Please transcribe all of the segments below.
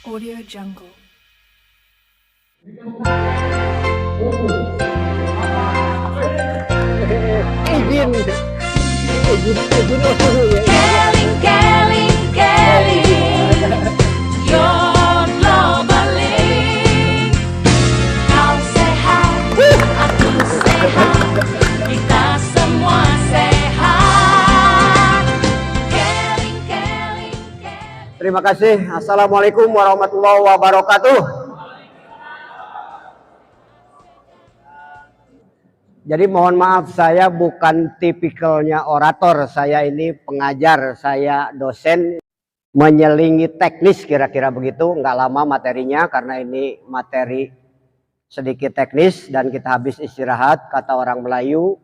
Audio Jungle. Keling, keling, keling, your globally. Kau sehat, aku sehat, kita semua sehat. Keling, keling, keling. Terima kasih. Assalamualaikum warahmatullahi wabarakatuh. Jadi mohon maaf, saya bukan tipikalnya orator. Saya ini pengajar, saya dosen menyelingi teknis kira-kira begitu. Nggak lama materinya karena ini materi sedikit teknis dan kita habis istirahat. Kata orang Melayu,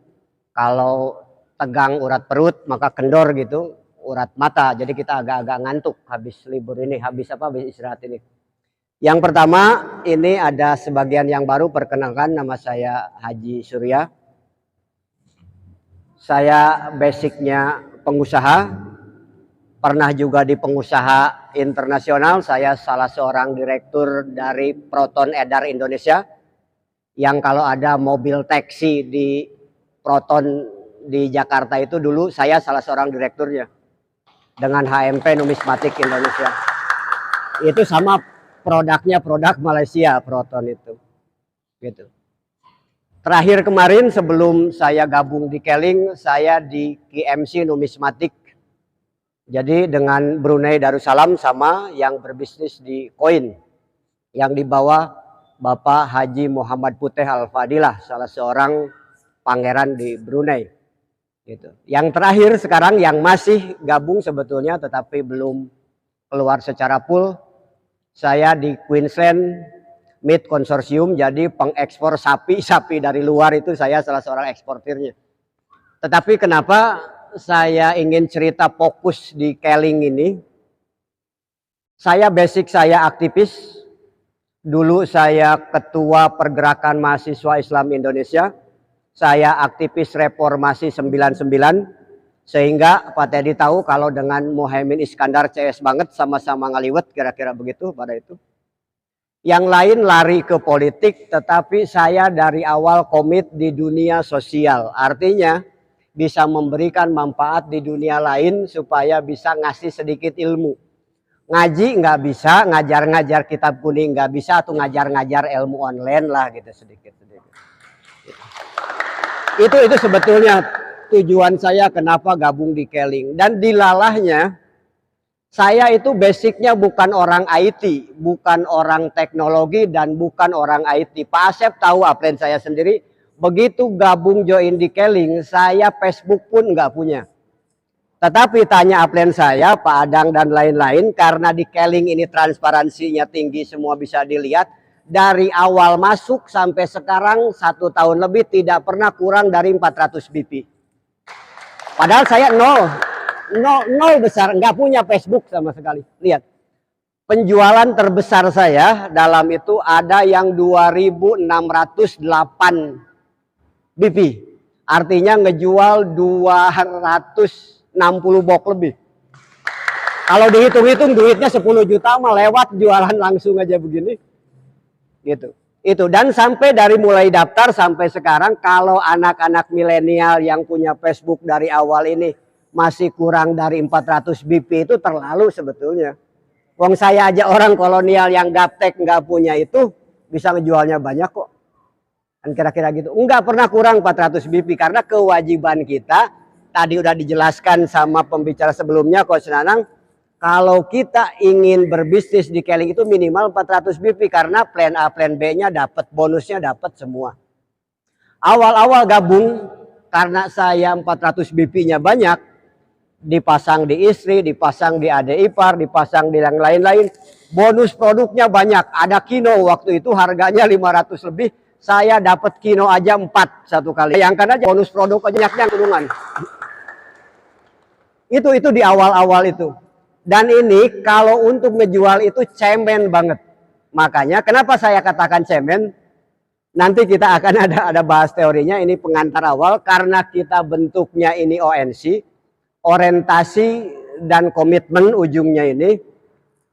kalau tegang urat perut maka kendor gitu. Urat mata, jadi kita agak-agak ngantuk habis libur ini, habis istirahat ini. Yang pertama, ini ada sebagian yang baru, perkenalkan, nama saya Haji Surya. Saya basicnya pengusaha, pernah juga di pengusaha internasional. Saya salah seorang direktur dari Proton Edar Indonesia, yang kalau ada mobil taksi di Proton di Jakarta itu dulu saya salah seorang direkturnya. Dengan HMP Numismatik Indonesia. Itu sama produknya produk Malaysia, Proton itu. Gitu. Terakhir kemarin sebelum saya gabung di Keling, saya di KMC Numismatik. Jadi dengan Brunei Darussalam sama yang berbisnis di koin. Yang dibawa Bapak Haji Muhammad Puteh Al-Fadilah, salah seorang pangeran di Brunei. Gitu. Yang terakhir sekarang yang masih gabung sebetulnya tetapi belum keluar secara full, saya di Queensland Meat Consortium, jadi pengekspor sapi dari luar itu saya salah seorang eksportirnya. Tetapi kenapa saya ingin cerita fokus di Keling ini? Saya basic saya aktivis. Dulu saya ketua Pergerakan Mahasiswa Islam Indonesia. Saya aktivis reformasi 99, sehingga Pak Teddy tahu kalau dengan Muhaimin Iskandar CS banget, sama-sama ngaliwet kira-kira begitu pada itu. Yang lain lari ke politik, tetapi saya dari awal komit di dunia sosial. Artinya bisa memberikan manfaat di dunia lain supaya bisa ngasih sedikit ilmu. Ngaji nggak bisa, ngajar-ngajar kitab kuning nggak bisa, atau ngajar-ngajar ilmu online lah gitu sedikit-sedikit. Itu sebetulnya tujuan saya kenapa gabung di Keling. Dan dilalahnya, saya itu basicnya bukan orang IT, bukan orang teknologi, dan bukan orang IT. Pak Asep tahu upline saya sendiri, begitu gabung join di Keling, saya Facebook pun nggak punya. Tetapi tanya upline saya, Pak Adang dan lain-lain, karena di Keling ini transparansinya tinggi, semua bisa dilihat. Dari awal masuk sampai sekarang 1 tahun lebih tidak pernah kurang dari 400 BP. Padahal saya nol besar, nggak punya Facebook sama sekali. Lihat, penjualan terbesar saya dalam itu ada yang 2.608 BP. Artinya ngejual 260 box lebih. Kalau dihitung-hitung duitnya 10 juta mah lewat jualan langsung aja begini. Gitu. Itu, dan sampai dari mulai daftar sampai sekarang, kalau anak-anak milenial yang punya Facebook dari awal ini masih kurang dari 400 BP, itu terlalu sebetulnya. Wong saya aja orang kolonial yang gaptek nggak punya itu bisa ngejualnya banyak kok. Dan kira-kira gitu. Enggak pernah kurang 400 BP karena kewajiban kita tadi udah dijelaskan sama pembicara sebelumnya, Coach Nanang. Kalau kita ingin berbisnis di Keling itu minimal 400 BP karena plan A, plan B-nya dapat, bonusnya dapat semua. Awal-awal gabung karena saya 400 BP-nya banyak, dipasang di istri, dipasang di adik ipar, dipasang di yang lain-lain. Bonus produknya banyak. Ada kino waktu itu harganya 500 lebih, saya dapat kino aja 4 satu kali. Bayangkan aja bonus produk banyaknya turungan. Itu di awal-awal itu. Dan ini kalau untuk ngejual itu cemen banget. Makanya kenapa saya katakan cemen? Nanti kita akan ada bahas teorinya, ini pengantar awal. Karena kita bentuknya ini ONC, orientasi dan komitmen ujungnya ini.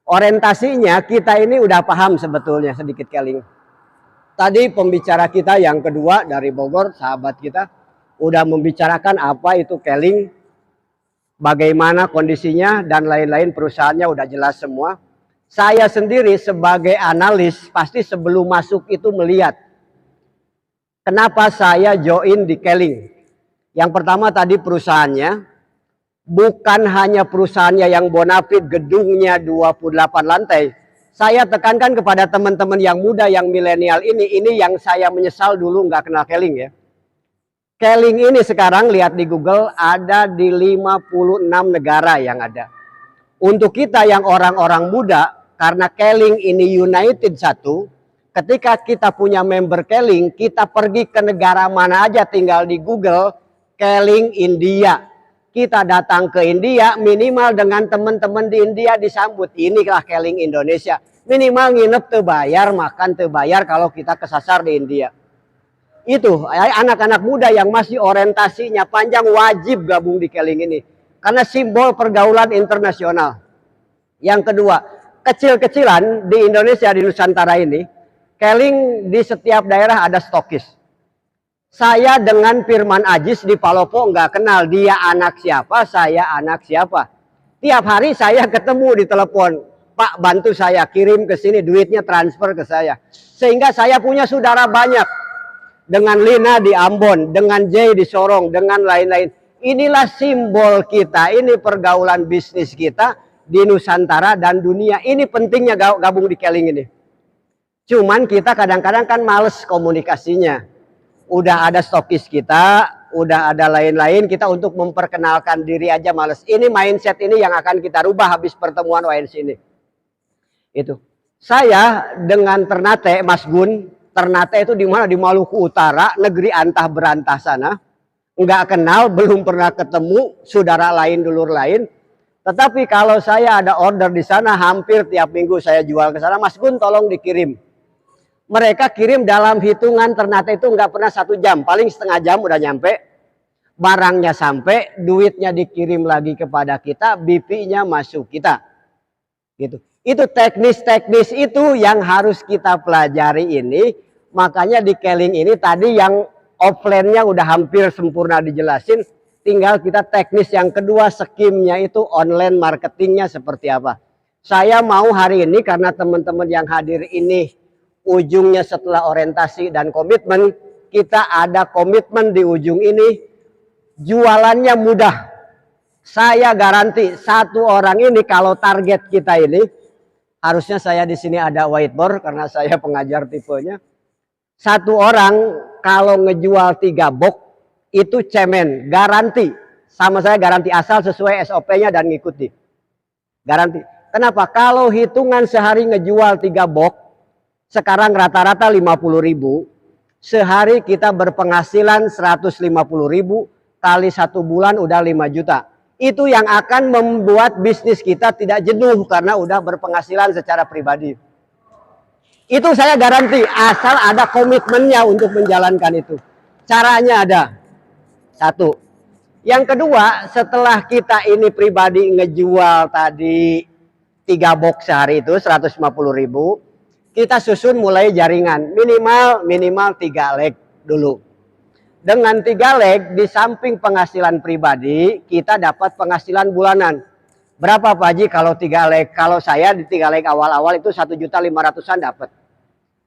Orientasinya kita ini udah paham sebetulnya sedikit Keling. Tadi pembicara kita yang kedua dari Bogor, sahabat kita, udah membicarakan apa itu Keling, bagaimana kondisinya dan lain-lain, perusahaannya udah jelas semua. Saya sendiri sebagai analis pasti sebelum masuk itu melihat kenapa saya join di Keling. Yang pertama tadi perusahaannya, bukan hanya perusahaannya yang bonafit, gedungnya 28 lantai. Saya tekankan kepada teman-teman yang muda, yang milenial ini yang saya menyesal dulu nggak kenal Keling ya. Keling ini sekarang lihat di Google ada di 56 negara yang ada. Untuk kita yang orang-orang muda, karena Keling ini United satu, ketika kita punya member Keling, kita pergi ke negara mana aja tinggal di Google, Keling India. Kita datang ke India, minimal dengan teman-teman di India disambut. Inilah Keling Indonesia. Minimal nginep terbayar, makan terbayar kalau kita kesasar di India. Itu anak-anak muda yang masih orientasinya panjang wajib gabung di Keling ini. Karena simbol pergaulan internasional. Yang kedua, kecil-kecilan di Indonesia, di Nusantara ini, Keling di setiap daerah ada stokis. Saya dengan Firman Ajis di Palopo nggak kenal. Dia anak siapa, saya anak siapa. Tiap hari saya ketemu di telepon. Pak, bantu saya, kirim ke sini, duitnya transfer ke saya. Sehingga saya punya saudara banyak. Dengan Lina di Ambon, dengan Jay di Sorong, dengan lain-lain. Inilah simbol kita, ini pergaulan bisnis kita di Nusantara dan dunia. Ini pentingnya gabung di Keling ini. Cuman kita kadang-kadang kan males komunikasinya. Udah ada stokis kita, udah ada lain-lain, kita untuk memperkenalkan diri aja males. Ini mindset ini yang akan kita rubah habis pertemuan ONC ini. Itu. Saya dengan Ternate, Mas Gun, Ternate itu di mana? Di Maluku Utara, negeri antah berantah sana. Nggak kenal, belum pernah ketemu, saudara lain, dulur lain. Tetapi kalau saya ada order di sana, hampir tiap minggu saya jual ke sana. Mas Gun tolong dikirim. Mereka kirim dalam hitungan Ternate itu nggak pernah 1 jam, paling setengah jam udah nyampe. Barangnya sampai, duitnya dikirim lagi kepada kita, BP-nya masuk kita. Gitu. Itu teknis-teknis itu yang harus kita pelajari ini. Makanya di Keling ini tadi yang offline-nya udah hampir sempurna dijelasin. Tinggal kita teknis yang kedua, skimnya itu online marketingnya seperti apa. Saya mau hari ini karena teman-teman yang hadir ini ujungnya setelah orientasi dan komitmen, kita ada komitmen di ujung ini, jualannya mudah. Saya garansi satu orang ini kalau target kita ini, harusnya saya di sini ada whiteboard karena saya pengajar tipenya. Satu orang kalau ngejual 3 box itu cemen, garansi. Sama saya garansi asal sesuai SOP-nya dan ngikuti. Garansi. Kenapa? Kalau hitungan sehari ngejual 3 box, sekarang rata-rata 50.000, sehari kita berpenghasilan 150.000, kali 1 bulan udah 5 juta. Itu yang akan membuat bisnis kita tidak jenuh karena udah berpenghasilan secara pribadi. Itu saya garansi, asal ada komitmennya untuk menjalankan itu. Caranya ada. 1. Yang kedua, setelah kita ini pribadi ngejual tadi 3 box sehari itu 150.000, kita susun mulai jaringan, minimal 3 leg dulu. Dengan 3 leg, di samping penghasilan pribadi, kita dapat penghasilan bulanan. Berapa Pak Haji kalau 3 leg? Kalau saya di 3 leg awal-awal itu 1.500.000-an dapat.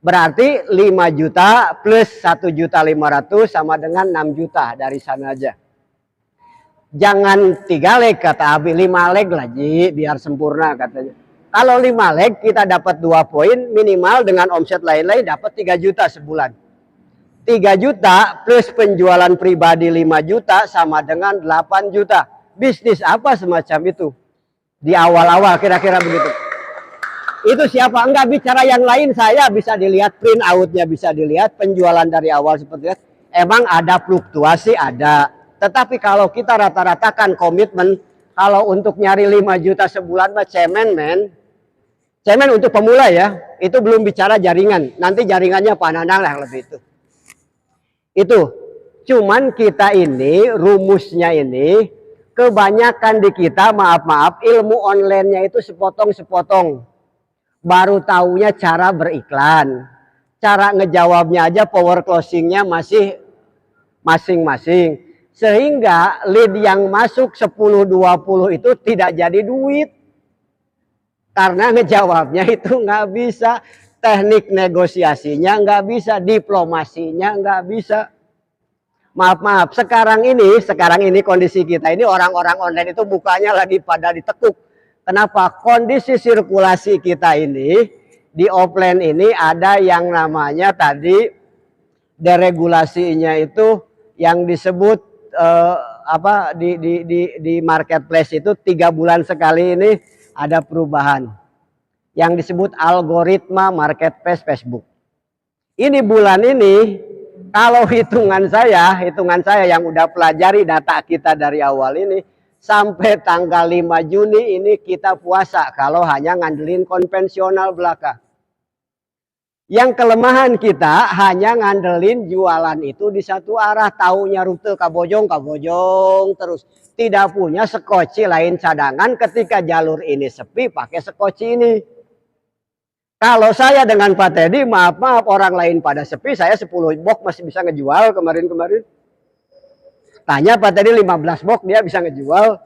Berarti 5 juta plus 1.500.000 sama dengan 6 juta dari sana aja. Jangan 3 leg kata Abi, 5 leg lah Ji, biar sempurna katanya. Kalau 5 leg kita dapat 2 poin, minimal dengan omset lain-lain dapat 3 juta sebulan. 3 juta plus penjualan pribadi 5 juta sama dengan 8 juta. Bisnis apa semacam itu? Di awal-awal kira-kira begitu. Itu siapa? Enggak bicara yang lain, saya bisa dilihat print out-nya, bisa dilihat penjualan dari awal seperti itu. Emang ada fluktuasi, ada. Tetapi kalau kita rata-ratakan komitmen, kalau untuk nyari 5 juta sebulan mah cemen men. Cemen untuk pemula ya, itu belum bicara jaringan. Nanti jaringannya Pak Nanang lah lebih itu. Itu, cuman kita ini rumusnya ini Kebanyakan di kita, maaf-maaf, ilmu online-nya itu sepotong-sepotong. Baru taunya cara beriklan. Cara ngejawabnya aja power closing-nya masih masing-masing. Sehingga lead yang masuk 10-20 itu tidak jadi duit. Karena ngejawabnya itu nggak bisa. Teknik negosiasinya nggak bisa. Diplomasinya nggak bisa. Maaf, sekarang ini kondisi kita ini orang-orang online itu bukanya lagi pada ditekuk. Kenapa? Kondisi sirkulasi kita ini di offline ini ada yang namanya tadi deregulasinya itu yang disebut di marketplace itu 3 bulan sekali ini ada perubahan yang disebut algoritma marketplace Facebook. Ini bulan ini kalau hitungan saya yang udah pelajari data kita dari awal ini sampai tanggal 5 Juni ini kita puasa kalau hanya ngandelin konvensional belaka. Yang kelemahan kita hanya ngandelin jualan itu di satu arah, taunya rute kabojong terus. Tidak punya sekoci lain cadangan ketika jalur ini sepi pakai sekoci ini. Kalau saya dengan Pak Teddy, maaf orang lain pada sepi, saya 10 box masih bisa ngejual kemarin-kemarin. Tanya Pak Teddy 15 box dia bisa ngejual.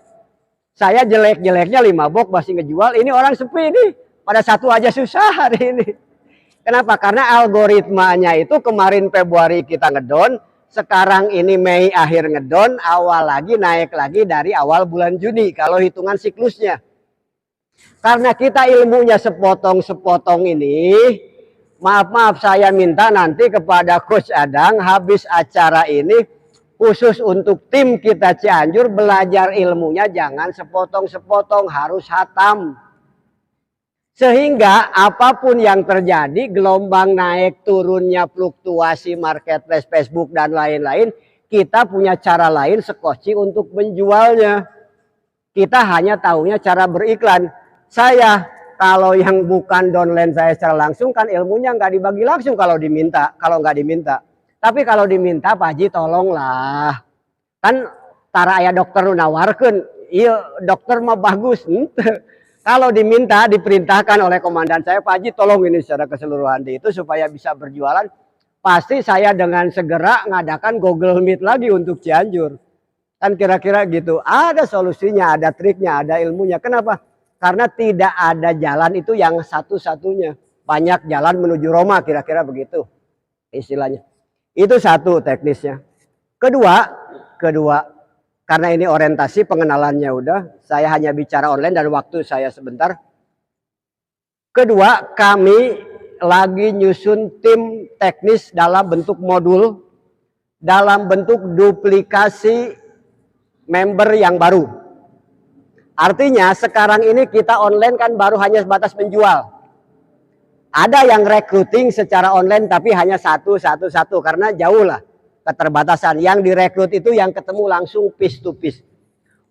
Saya jelek-jeleknya 5 box masih ngejual. Ini orang sepi nih, pada satu aja susah hari ini. Kenapa? Karena algoritmanya itu kemarin Februari kita ngedon, sekarang ini Mei akhir ngedon, awal lagi naik lagi dari awal bulan Juni kalau hitungan siklusnya. Karena kita ilmunya sepotong-sepotong ini, maaf saya minta nanti kepada Coach Adang habis acara ini khusus untuk tim kita Cianjur belajar ilmunya jangan sepotong-sepotong, harus hatam. Sehingga apapun yang terjadi, gelombang naik turunnya fluktuasi marketplace Facebook dan lain-lain, kita punya cara lain sekoci untuk menjualnya. Kita hanya tahunya cara beriklan. Saya kalau yang bukan downline saya secara langsung kan ilmunya nggak dibagi langsung kalau diminta, kalau nggak diminta. Tapi kalau diminta Pak Haji tolonglah. Kan tara aya dokter nawarkeun, iya dokter mah bagus. Kalau diminta, diperintahkan oleh komandan saya, Pak Haji tolong ini secara keseluruhan itu supaya bisa berjualan. Pasti saya dengan segera ngadakan Google Meet lagi untuk Cianjur. Kan kira-kira gitu. Ada solusinya, ada triknya, ada ilmunya. Kenapa? Karena tidak ada jalan itu yang satu-satunya. Banyak jalan menuju Roma, kira-kira begitu istilahnya. Itu satu teknisnya. Kedua, karena ini orientasi pengenalannya udah, saya hanya bicara online dan waktu saya sebentar. Kedua, kami lagi nyusun tim teknis dalam bentuk modul, dalam bentuk duplikasi member yang baru. Artinya sekarang ini kita online kan baru hanya sebatas menjual. Ada yang recruiting secara online tapi hanya satu karena jauh lah keterbatasan. Yang direkrut itu yang ketemu langsung piece to piece.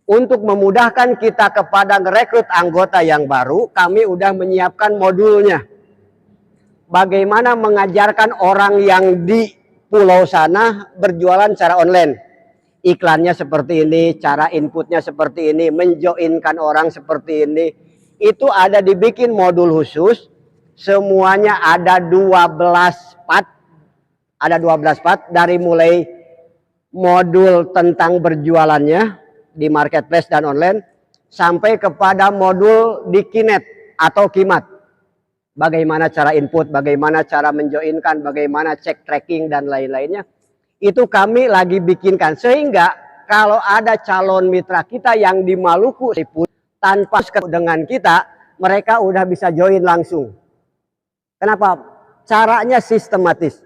Untuk memudahkan kita kepada merekrut anggota yang baru, kami udah menyiapkan modulnya. Bagaimana mengajarkan orang yang di pulau sana berjualan secara online. Iklannya seperti ini, cara inputnya seperti ini, menjoinkan orang seperti ini. Itu ada dibikin modul khusus. Semuanya ada 12 part. Ada 12 part dari mulai modul tentang berjualannya di marketplace dan online sampai kepada modul di Kinet atau Kimat. Bagaimana cara input, bagaimana cara menjoinkan, bagaimana cek tracking dan lain-lainnya. Itu kami lagi bikinkan sehingga kalau ada calon mitra kita yang di Maluku tanpa dengan kita, mereka udah bisa join langsung. Kenapa? Caranya sistematis.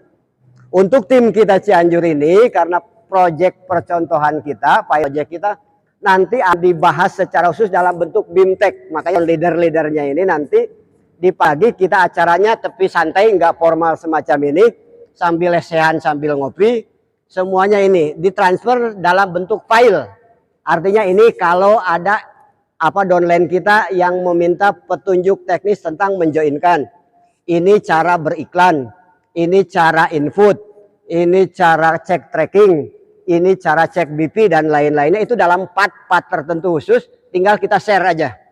Untuk tim kita Cianjur ini karena proyek percontohan kita, proyek kita nanti dibahas secara khusus dalam bentuk BIMTEK. Makanya leader-leadernya ini nanti di pagi kita acaranya tepi santai, nggak formal semacam ini, sambil lesehan sambil ngopi. Semuanya ini ditransfer dalam bentuk file. Artinya ini kalau ada downline kita yang meminta petunjuk teknis tentang menjoinkan. Ini cara beriklan, ini cara input, ini cara cek tracking, ini cara cek BP dan lain-lainnya itu dalam part-part tertentu khusus, tinggal kita share aja.